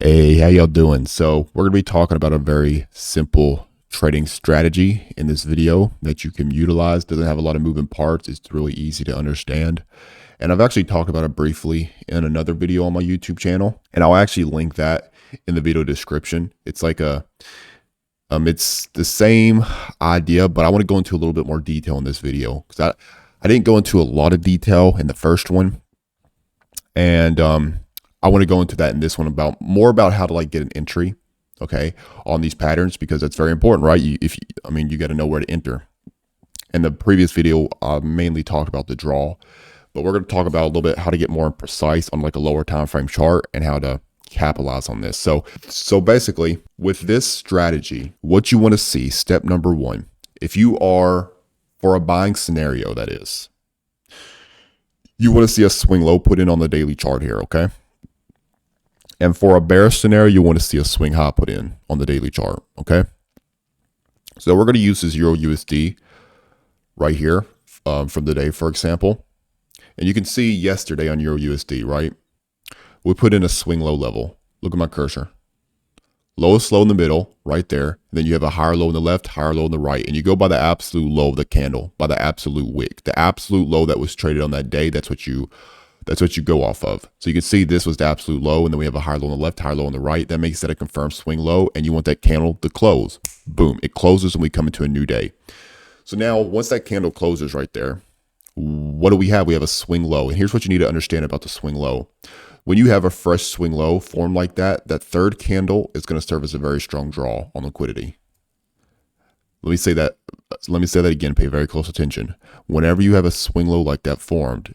Hey, how y'all doing? So we're going to be talking about a very simple trading strategy in this video that you can utilize. Doesn't have a lot of moving parts. It's really easy to understand. And I've actually talked about it briefly in another video on my YouTube channel. And I'll actually link that in the video description. It's like it's the same idea, but I want to go into a little bit more detail in this video because I didn't go into a lot of detail in the first one. And I want to go into that in this one about how to like get an entry, okay, on these patterns, because that's very important, right? You got to know where to enter. In the previous video, I mainly talked about the draw, but we're going to talk about a little bit how to get more precise on like a lower time frame chart and how to capitalize on this. So basically, with this strategy, what you want to see, step number one, if you are for a buying scenario, that is, you want to see a swing low put in on the daily chart here, okay? And for a bearish scenario, you want to see a swing high put in on the daily chart, okay? So we're going to use this Euro-USD right here from the day, for example. And you can see yesterday on Euro-USD, right? We put in a swing low level. Look at my cursor. Lowest low in the middle, right there. And then you have a higher low on the left, higher low on the right. And you go by the absolute low of the candle, by the absolute wick. The absolute low that was traded on that day, that's what you go off of. So you can see this was the absolute low, and then we have a higher low on the left, higher low on the right. That makes that a confirmed swing low, and you want that candle to close. Boom, it closes and we come into a new day. So now once that candle closes right there, what do we have? We have a swing low. And here's what you need to understand about the swing low. When you have a fresh swing low formed like that, that third candle is going to serve as a very strong draw on liquidity. Let me say that again, pay very close attention. Whenever you have a swing low like that formed,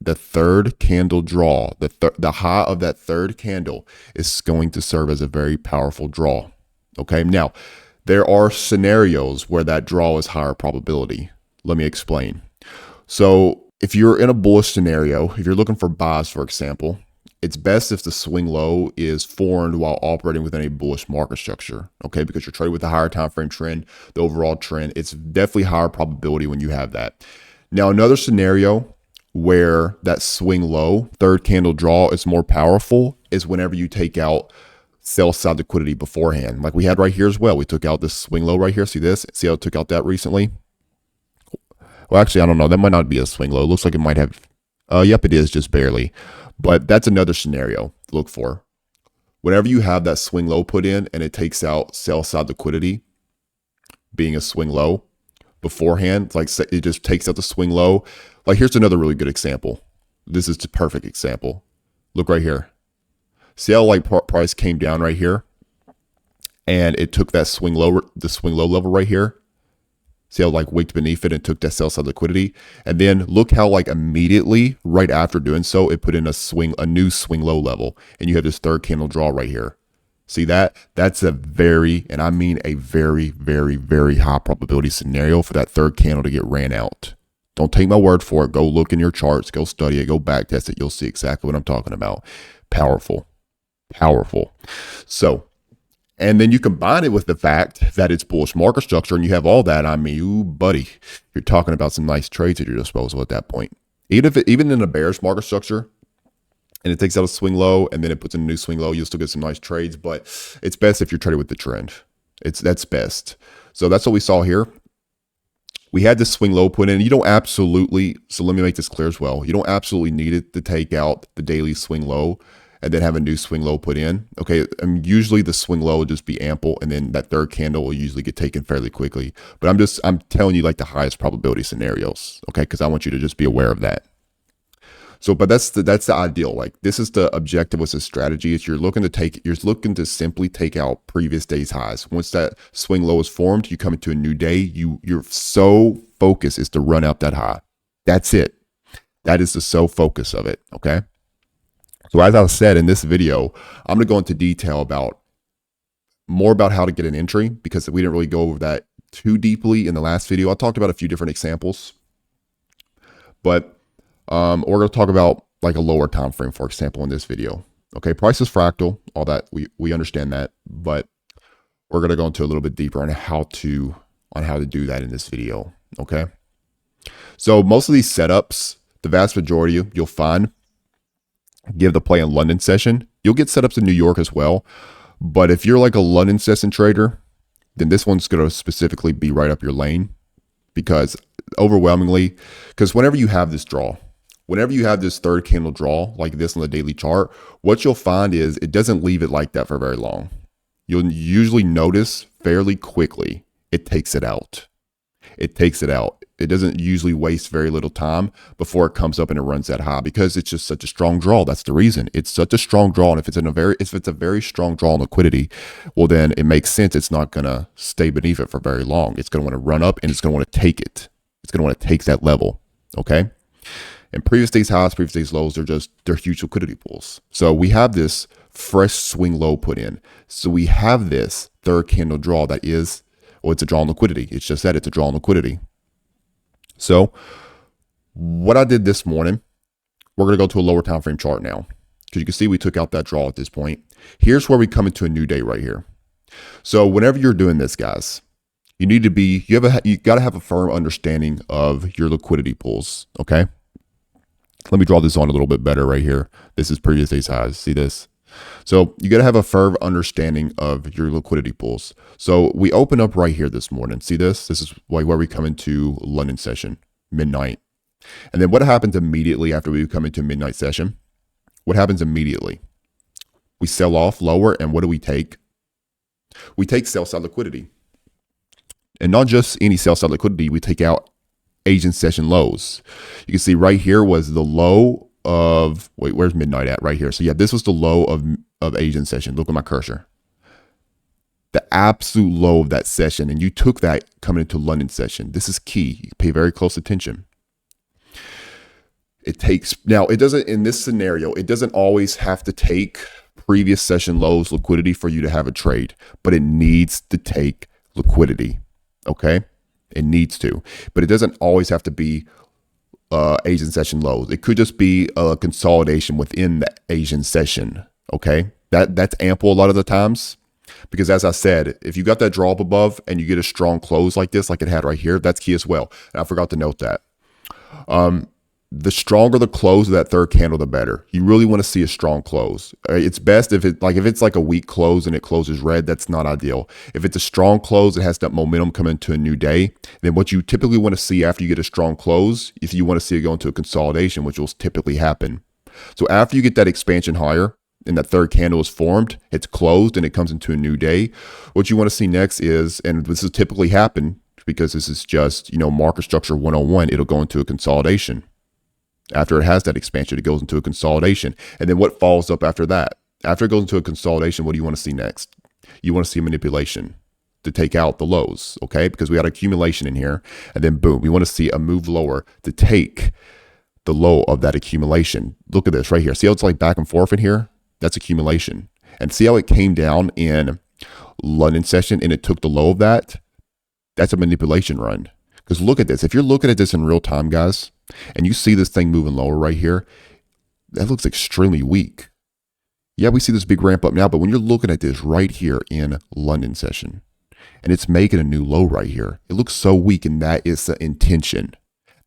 the third candle draw, the high of that third candle is going to serve as a very powerful draw. Okay, now there are scenarios where that draw is higher probability. Let me explain. So if you're in a bullish scenario, if you're looking for buys, for example, it's best if the swing low is formed while operating within a bullish market structure, okay? Because you're trading with a higher time frame trend, the overall trend, it's definitely higher probability when you have that. Now, another scenario where that swing low, third candle draw is more powerful is whenever you take out sell side liquidity beforehand. Like we had right here as well. We took out this swing low right here. See this? See how it took out that recently? Well, actually, I don't know. That might not be a swing low. It looks like it might have. Yep, it is, just barely. But that's another scenario to look for. Whenever you have that swing low put in and it takes out sell side liquidity, being a swing low beforehand, like it just takes out the swing low. Like here's another really good example. This is the perfect example. Look right here. See how like price came down right here, and it took that swing low, the swing low level right here. See how like wicked beneath it and took that sell side liquidity, and then look how like immediately right after doing so, it put in a new swing low level, and you have this third candle draw right here. See that? That's a very, and I mean a very, very, very high probability scenario for that third candle to get ran out. Don't take my word for it. Go look in your charts, go study it, go back test it. You'll see exactly what I'm talking about. Powerful, powerful. So, and then you combine it with the fact that it's bullish market structure and you have all that. I mean, ooh, buddy, you're talking about some nice trades at your disposal at that point. Even in a bearish market structure, and it takes out a swing low and then it puts in a new swing low, you'll still get some nice trades, but it's best if you're trading with the trend. That's best. So that's what we saw here. We had this swing low put in. You don't absolutely, so let me make this clear as well. You don't absolutely need it to take out the daily swing low and then have a new swing low put in. Okay, usually the swing low will just be ample and then that third candle will usually get taken fairly quickly. But I'm telling you like the highest probability scenarios, okay? Because I want you to just be aware of that. So, but that's the ideal. Like this is the objective with this strategy. Is you're looking to simply take out previous day's highs. Once that swing low is formed, you come into a new day. Your sole focus is to run out that high. That's it. That is the sole focus of it. Okay. So as I said in this video, I'm going to go into detail more about how to get an entry because we didn't really go over that too deeply in the last video. I talked about a few different examples, but we're going to talk about like a lower time frame, for example, in this video. Okay, price is fractal, all that we understand that, but we're going to go into a little bit deeper on how to do that in this video. Okay, so most of these setups, the vast majority you'll find give the play in London session. You'll get setups in New York as well. But if you're like a London session trader, then this one's going to specifically be right up your lane, because overwhelmingly, because whenever you have this draw, whenever you have this third candle draw like this on the daily chart, what you'll find is it doesn't leave it like that for very long. You'll usually notice fairly quickly it takes it out. It takes it out. It doesn't usually waste very little time before it comes up and it runs that high, because it's just such a strong draw. That's the reason. It's such a strong draw. And if it's a very strong draw on liquidity, well, then it makes sense. It's not going to stay beneath it for very long. It's going to want to run up and it's going to want to take it. It's going to want to take that level. Okay. And previous days highs, previous days lows, they're huge liquidity pools. So we have this fresh swing low put in. So we have this third candle draw that is, well, it's a draw on liquidity. It's just that it's a draw on liquidity. So what I did this morning, we're going to go to a lower time frame chart now, because you can see we took out that draw at this point. Here's where we come into a new day right here. So whenever you're doing this, guys, you need to be, you got to have a firm understanding of your liquidity pools. Okay. Let me draw this on a little bit better right here. This is previous day's highs. See this? So you got to have a firm understanding of your liquidity pools. So we open up right here this morning. See this? This is where we come into London session, midnight. And then what happens immediately after we come into midnight session? What happens immediately? We sell off lower, and what do we take? We take sell side liquidity. And not just any sell side liquidity, we take out Asian session lows. You can see right here was the low of, wait, where's midnight at? Right here. So yeah, this was the low of Asian session. Look at my cursor. The absolute low of that session. And you took that coming into London session. This is key. You pay very close attention. It takes, now it doesn't, in this scenario, it doesn't always have to take previous session lows liquidity for you to have a trade, but it needs to take liquidity. Okay. It needs to, but it doesn't always have to be Asian session lows. It could just be a consolidation within the Asian session. Okay. That's ample a lot of the times, because as I said, if you got that draw up above and you get a strong close like this, like it had right here, that's key as well. And I forgot to note that. The stronger the close of that third candle, the better. You really want to see a strong close. It's best if it's like a weak close and it closes red, that's not ideal. If it's a strong close, it has that momentum come into a new day. Then what you typically want to see after you get a strong close, if you want to see it go into a consolidation, which will typically happen. So after you get that expansion higher and that third candle is formed, it's closed and it comes into a new day. What you want to see next is, and this is typically happen because this is just, market structure 101, it'll go into a consolidation. After it has that expansion, it goes into a consolidation. And then what follows up after that? After it goes into a consolidation, what do you want to see next? You want to see manipulation to take out the lows, okay? Because we had accumulation in here. And then boom, we want to see a move lower to take the low of that accumulation. Look at this right here. See how it's like back and forth in here? That's accumulation. And see how it came down in London session and it took the low of that? That's a manipulation run. Because look at this. If you're looking at this in real time, guys, and you see this thing moving lower right here, that looks extremely weak. Yeah, we see this big ramp up now, but when you're looking at this right here in London session, and it's making a new low right here, it looks so weak, and that is the intention.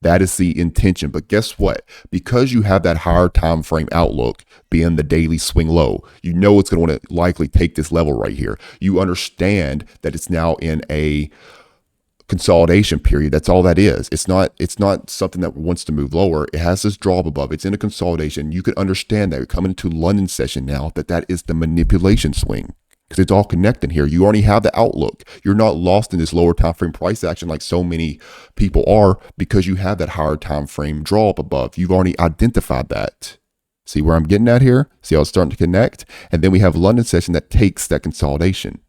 That is the intention. But guess what? Because you have that higher time frame outlook being the daily swing low, you know it's going to want to likely take this level right here. You understand that it's now in a consolidation period. That's all that is. It's not something that wants to move lower. It has this draw above. It's in a consolidation. You can understand that you're coming into London session now, that is the manipulation swing, because it's all connected here. You already have the outlook. You're not lost in this lower time frame price action like so many people are, because you have that higher time frame draw up above. You've already identified that. See where I'm getting at here? See how it's starting to connect? And then we have London session that takes that consolidation.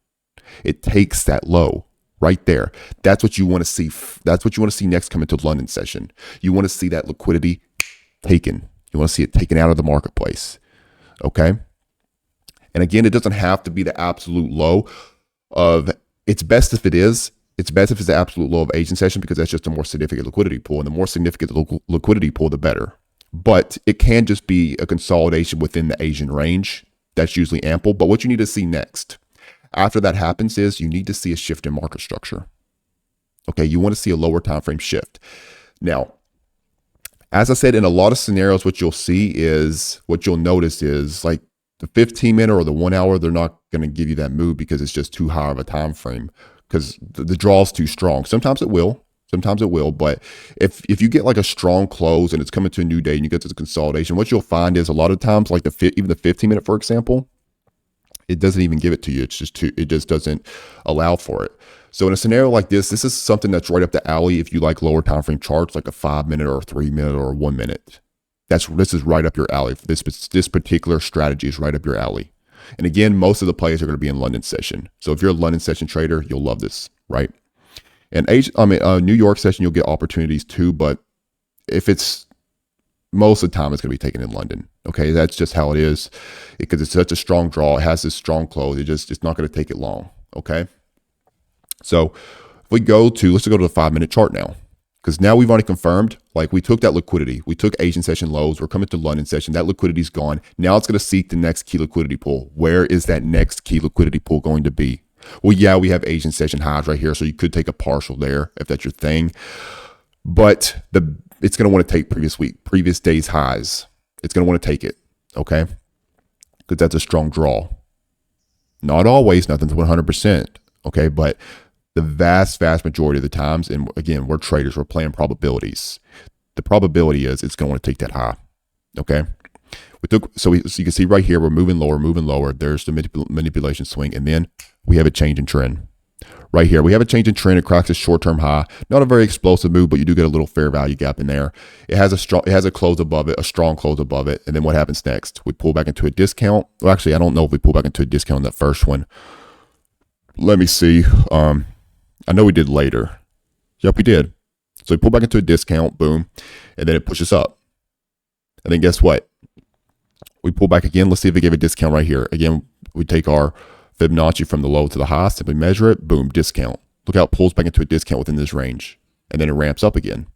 It takes that low right there. That's what you want to see. That's what you want to see next come into London session. You want to see that liquidity taken. You want to see it taken out of the marketplace. Okay. And again, it doesn't have to be the absolute low of, it's best if it is. It's best if it's the absolute low of Asian session, because that's just a more significant liquidity pool. And the more significant the liquidity pool, the better. But it can just be a consolidation within the Asian range. That's usually ample. But what you need to see next after that happens is you need to see a shift in market structure. Okay, you want to see a lower time frame shift. Now, As I said, in a lot of scenarios, what you'll notice is like the 15-minute or the 1 hour, they're not going to give you that move because it's just too high of a time frame because the draw is too strong. Sometimes it will. Sometimes it will, but if you get like a strong close and it's coming to a new day and you get to the consolidation, what you'll find is a lot of times, like even the 15-minute, for example, it doesn't even give it to you. It just doesn't allow for it. So in a scenario like this is something that's right up the alley if you like lower time frame charts, like a 5-minute or a 3-minute or a 1 minute. This is right up your alley. This particular strategy is right up your alley. And again, most of the plays are going to be in London session. So if you're a London session trader, you'll love this, right? And New York session, you'll get opportunities too, but if it's most of the time, it's going to be taken in London. Okay, that's just how it is because it's such a strong draw. It has this strong close. It's not going to take it long. Okay, so if let's go to the 5-minute chart now, because now we've already confirmed, like we took that liquidity, we took Asian session lows, we're coming to London session, that liquidity's gone. Now it's going to seek the next key liquidity pool. Where is that next key liquidity pool going to be? Well, yeah, we have Asian session highs right here, so you could take a partial there if that's your thing. But it's going to want to take previous day's highs. It's going to want to take it, okay? Because that's a strong draw. Not always, nothing's 100%, okay? But the vast majority of the times, and again, we're traders, we're playing probabilities. The probability is it's going to want to take that high, okay? So you can see right here, we're moving lower. There's the manipulation swing, and then we have a change in trend. Right here, we have a change in trend. It cracks a short-term high. Not a very explosive move, but you do get a little fair value gap in there. It has a close above it, a strong close above it. And then what happens next? We pull back into a discount. Well, actually, I don't know if we pull back into a discount in that first one. Let me see. I know we did later. Yep, we did. So we pull back into a discount, boom, and then it pushes up. And then guess what? We pull back again. Let's see if we give a discount right here. Again, we take our Fibonacci from the low to the high, simply measure it, boom, discount. Look how it pulls back into a discount within this range. And then it ramps up again.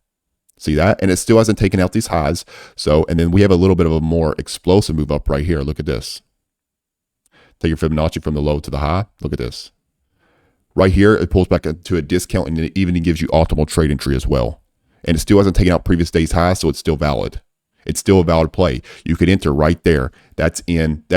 See that? And it still hasn't taken out these highs. So, and then we have a little bit of a more explosive move up right here. Look at this. Take your Fibonacci from the low to the high. Look at this. Right here, it pulls back into a discount and it even gives you optimal trade entry as well. And it still hasn't taken out previous day's high, so it's still valid. It's still a valid play. You could enter right there. That's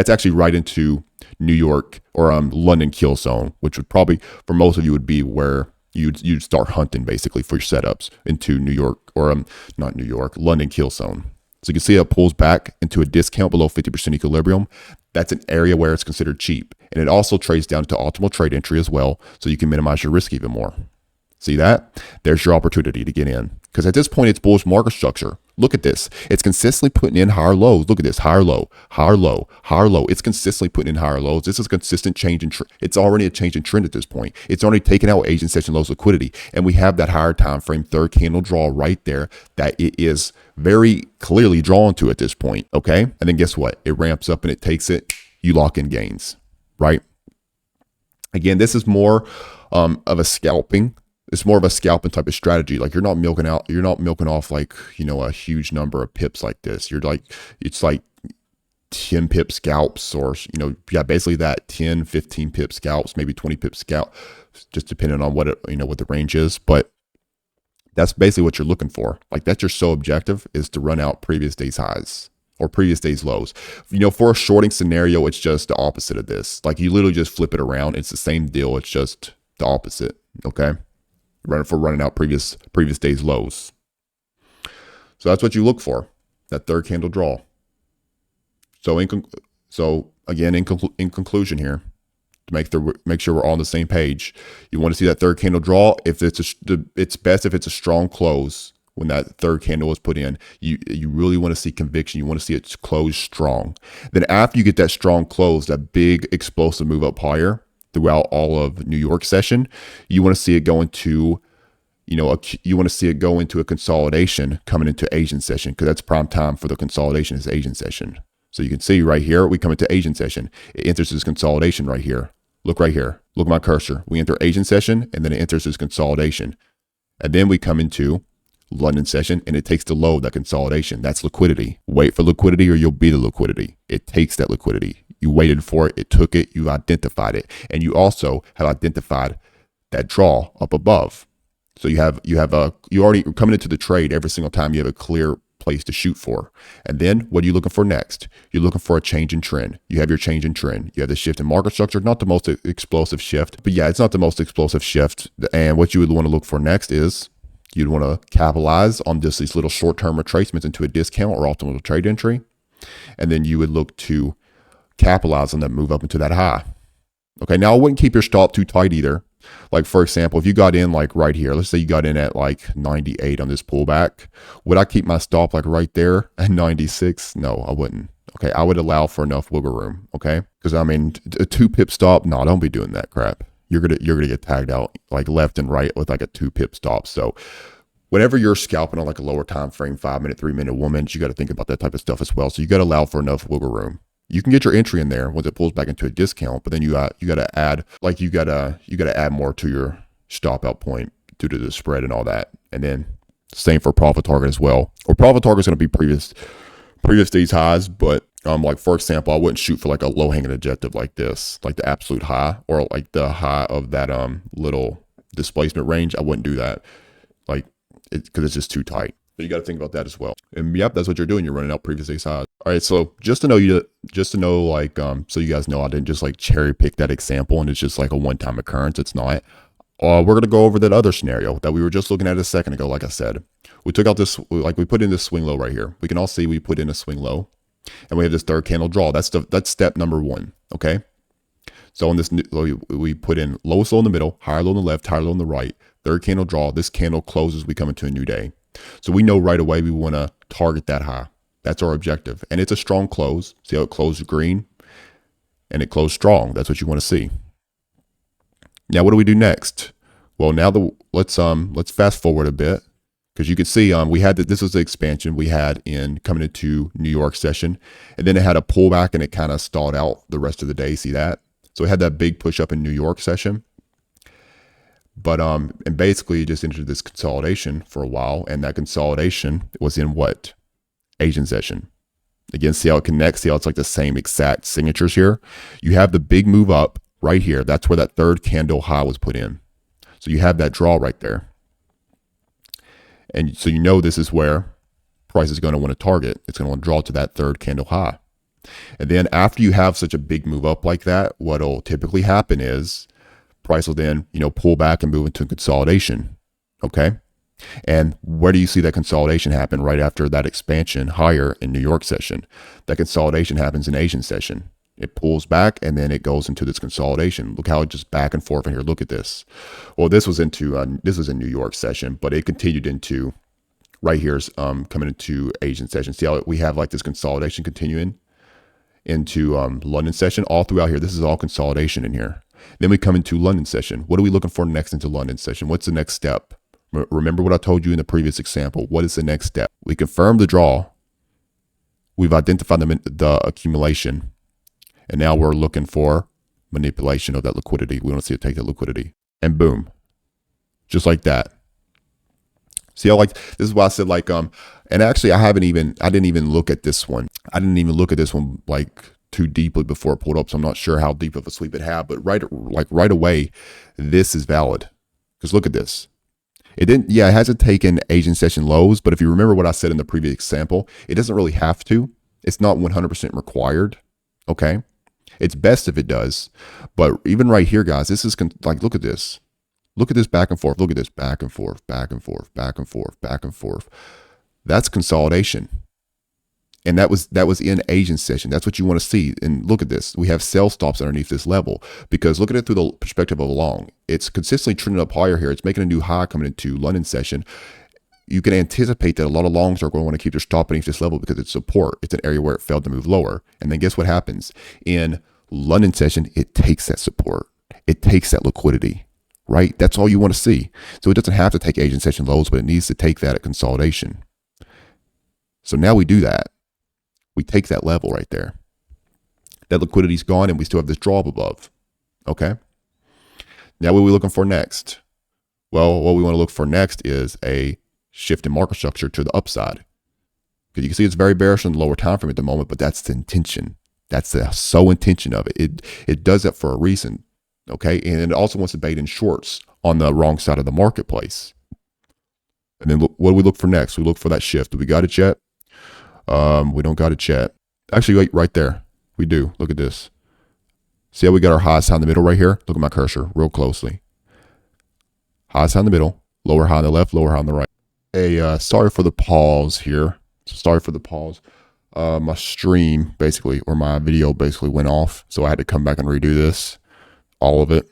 actually right into New York or London kill zone, which would probably for most of you would be where you'd start hunting basically for your setups into New York or not New York, London kill zone. So you can see it pulls back into a discount below 50% equilibrium. That's an area where it's considered cheap, and it also trades down to optimal trade entry as well, so you can minimize your risk even more. See that? There's your opportunity to get in. Because at this point, it's bullish market structure. Look at this. It's consistently putting in higher lows. Look at this. Higher low, higher low, higher low. It's consistently putting in higher lows. This is a consistent change in trend. It's already a change in trend at this point. It's already taken out Asian session lows liquidity. And we have that higher time frame third candle draw right there that it is very clearly drawn to at this point. Okay. And then guess what? It ramps up and it takes it. You lock in gains, right? Again, this is more of a scalping. It's more of a scalping type of strategy. Like you're not milking off like, a huge number of pips like this. It's like 10 pip scalps or, basically that 10, 15 pip scalps, maybe 20 pip scalp, just depending on what the range is. But that's basically what you're looking for. Like that's your sole objective is to run out previous day's highs or previous day's lows. For a shorting scenario, it's just the opposite of this. Like you literally just flip it around. It's the same deal. It's just the opposite. Okay. Running out previous day's lows. So that's what you look for, that third candle draw. So again, in conclusion here, to make sure we're all on the same page, you want to see that third candle draw. If it's best if it's a strong close when that third candle is put in. You really want to see conviction. You want to see it close strong. Then after you get that strong close, that big explosive move up higher throughout all of New York session, you want to see it go into, a consolidation coming into Asian session, because that's prime time for the consolidation is Asian session. So you can see right here, we come into Asian session. It enters this consolidation right here. Look right here. Look at my cursor. We enter Asian session and then it enters this consolidation. And then we come into London session and it takes the low of that consolidation. That's liquidity. Wait for liquidity or you'll be the liquidity. It takes that liquidity. You waited for it. It took it. You identified it. And you also have identified that draw up above. So you already coming into the trade every single time you have a clear place to shoot for. And then what are you looking for next? You're looking for a change in trend. You have your change in trend. You have the shift in market structure, not the most explosive shift, but yeah, it's not the most explosive shift. And what you would want to look for next is you'd want to capitalize on just these little short-term retracements into a discount or optimal trade entry. And then you would look to capitalize on that move up into that high. Okay, now I wouldn't keep your stop too tight either. Like for example, if you got in like right here, let's say you got in at like 98 on this pullback, would I keep my stop like right there at 96? No, I wouldn't. Okay, I would allow for enough wiggle room. Okay, because I mean, a 2-pip stop, no, don't be doing that crap. You're gonna get tagged out like left and right with like a 2-pip stop. So whenever you're scalping on like a lower time frame, 5-minute, 3-minute, 1 minute, you got to think about that type of stuff as well. So you got to allow for enough wiggle room. You can get your entry in there once it pulls back into a discount, but then you got to add like you got to add more to your stop out point due to the spread and all that. And then same for profit target as well. Or profit target is going to be previous day's highs, but like for example, I wouldn't shoot for like a low hanging objective like this, like the absolute high or like the high of that little displacement range. I wouldn't do that, like because it's just too tight. So you got to think about that as well. And yep, that's what you're doing. You're running out previous day's highs. All right, so just to know like so you guys know I didn't just like cherry pick that example and it's just like a one-time occurrence. It's not. We're gonna go over that other scenario that we were just looking at a second ago. Like I said, we took out this, like we put in this swing low right here. We can all see we put in a swing low, and we have this third candle draw. That's step number 1. Okay. So on this, we put in lowest low in the middle, higher low on the left, higher low on the right. Third candle draw. This candle closes. We come into a new day. So we know right away we want to target that high. That's our objective. And it's a strong close. See how it closed green and it closed strong. That's what you want to see. Now, what do we do next? Well, now let's fast forward a bit because you can see we had that this was the expansion we had in coming into New York session, and then it had a pullback and it kind of stalled out the rest of the day. See that? So it had that big push up in New York session. But and basically it just entered this consolidation for a while, and that consolidation was in what? Asian session. Again, see how it connects, see how it's like the same exact signatures here. You have the big move up right here. That's where that third candle high was put in. So you have that draw right there. And so you know this is where price is going to want to target. It's going to want to draw to that third candle high. And then after you have such a big move up like that, what'll typically happen is price will then, pull back and move into consolidation. Okay. And where do you see that consolidation happen? Right after that expansion higher in New York session. That consolidation happens in Asian session. It pulls back and then it goes into this consolidation. Look how it just back and forth in here. Look at this. Well, this was in New York session, but it continued into right here's coming into Asian session. See how we have like this consolidation continuing into London session all throughout here. This is all consolidation in here. Then we come into London session. What are we looking for next into London session? What's the next step? Remember what I told you in the previous example. What is the next step? We confirm the draw. We've identified the accumulation. And now we're looking for manipulation of that liquidity. We want to see it take that liquidity. And boom. Just like that. See how this is why I said and actually I didn't even look at this one. I didn't even look at this one too deeply before it pulled up. So I'm not sure how deep of a sweep it had, but right away, this is valid. Because look at this. It hasn't taken Asian session lows, but if you remember what I said in the previous example, it doesn't really have to. It's not 100% required. Okay. It's best if it does. But even right here, guys, this is look at this. Look at this back and forth. Look at this back and forth, back and forth, back and forth, back and forth. That's consolidation. And that was in Asian session. That's what you want to see. And look at this. We have sell stops underneath this level because look at it through the perspective of a long. It's consistently trending up higher here. It's making a new high coming into London session. You can anticipate that a lot of longs are going to want to keep their stop beneath this level because it's support. It's an area where it failed to move lower. And then guess what happens? In London session, it takes that support. It takes that liquidity, right? That's all you want to see. So it doesn't have to take Asian session lows, but it needs to take that at consolidation. So now we do that. We take that level right there. That liquidity's gone and we still have this draw up above. Okay. Now what are we looking for next? Well, what we want to look for next is a shift in market structure to the upside. Because you can see it's very bearish on the lower time frame at the moment, but that's the intention. That's the intention of it. It does that for a reason. Okay. And it also wants to bait in shorts on the wrong side of the marketplace. And then what do we look for next? We look for that shift. Do we got it yet? We don't got a chat. Actually, wait, right there. We do. Look at this. See how we got our highest high in the middle right here? Look at my cursor real closely. Highest high in the middle, lower high on the left, lower high on the right. Sorry for the pause here. Sorry for the pause. My stream basically, or my video basically went off. So I had to come back and redo this, all of it.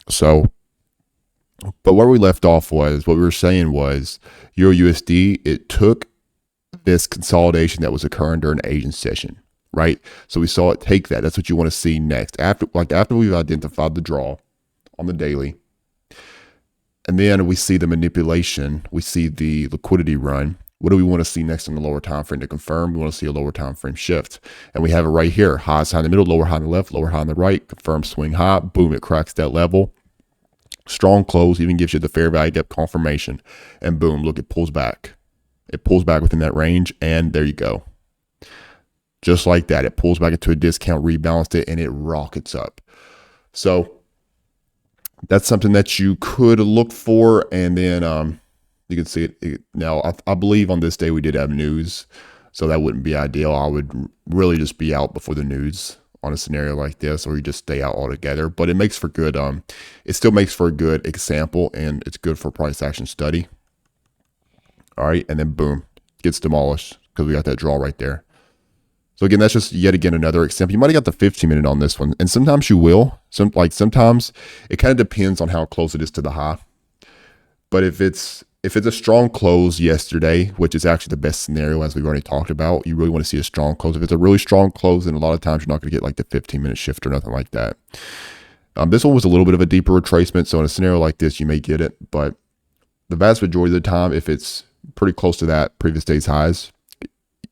So, but where we left off was, what we were saying was EURUSD, it took this consolidation that was occurring during the Asian session, right? So we saw it take that. That's what you want to see next. After we've identified the draw on the daily, and then we see the manipulation, we see the liquidity run. What do we want to see next in the lower time frame to confirm? We want to see a lower time frame shift. And we have it right here. Highest high in the middle, lower high on the left, lower high on the right, confirm swing high. Boom, it cracks that level. Strong close, even gives you the fair value depth confirmation. And boom, look, it pulls back. It pulls back within that range, and there you go. Just like that, it pulls back into a discount, rebalanced it, and it rockets up. So that's something that you could look for, and then you can see it. Now, I believe on this day we did have news, so that wouldn't be ideal. I would really just be out before the news on a scenario like this, or you just stay out altogether. But it makes for good. It still makes for a good example, and it's good for price action study. All right, and then boom, gets demolished because we got that draw right there. So again, that's just yet again another example. You might have got the 15-minute on this one, and sometimes you will. Sometimes it kind of depends on how close it is to the high. But if it's a strong close yesterday, which is actually the best scenario as we've already talked about, you really want to see a strong close. If it's a really strong close, then a lot of times you're not going to get like the 15-minute shift or nothing like that. This one was a little bit of a deeper retracement, so in a scenario like this, you may get it. But the vast majority of the time, if it's pretty close to that previous day's highs,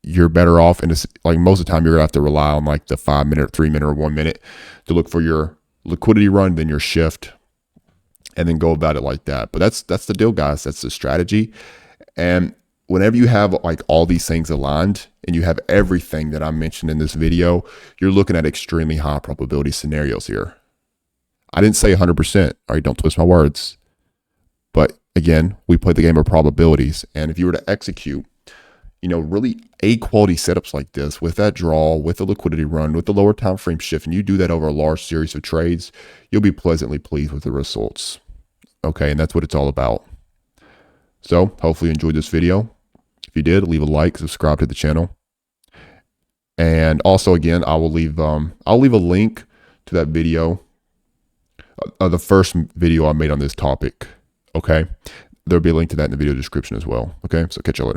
you're better off. And like most of the time, you're gonna have to rely on like the 5-minute, 3-minute, or 1-minute to look for your liquidity run, then your shift, and then go about it like that. But that's the deal, guys. That's the strategy. And whenever you have like all these things aligned and you have everything that I mentioned in this video, you're looking at extremely high probability scenarios here. I didn't say 100%. All right, don't twist my words. But again, we play the game of probabilities. And if you were to execute, really A quality setups like this with that draw, with the liquidity run, with the lower time frame shift, and you do that over a large series of trades, you'll be pleasantly pleased with the results. Okay, and that's what it's all about. So hopefully you enjoyed this video. If you did, leave a like, subscribe to the channel. And also, again, I'll leave a link to that video, the first video I made on this topic. Okay, there'll be a link to that in the video description as well. Okay, so catch you later.